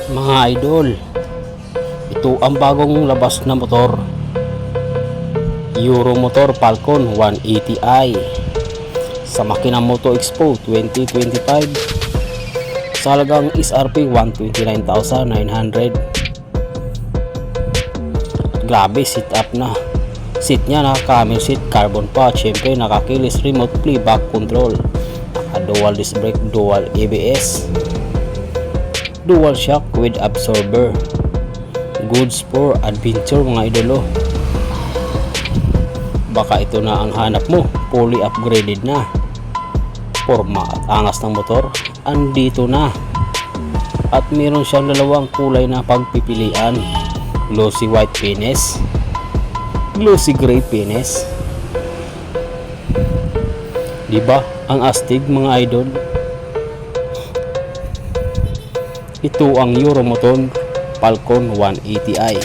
Mga idol, ito ang bagong labas na motor, Euromotor Falcon 180i sa Makina Moto Expo 2025 sa halagang SRP 129,900. Grabe, sit up na. Seat niya naka-camel seat, carbon pa, syempre nakakilis remote playback control, dual disc brake, dual ABS, dual shock with absorber. Goods for adventure mga idolo. Baka ito na ang hanap mo, fully upgraded na. Forma at angas ng motor andito na, at meron siyang dalawang kulay na pagpipilian: glossy white finish, glossy gray finish. Diba ang astig mga idol? Ito ang Euromotor Falcon 180i.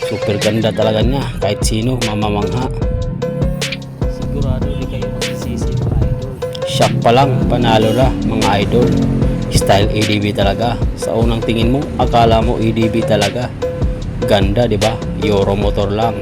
Super ganda talaga niya, kahit sino mamamangha. Sigurado di kayo masisisi mga idol. Shock pa lang, panalo na mga idol. Style ADB talaga. Sa unang tingin mo, akala mo ADB talaga. Ganda, di ba? Euromotor lang.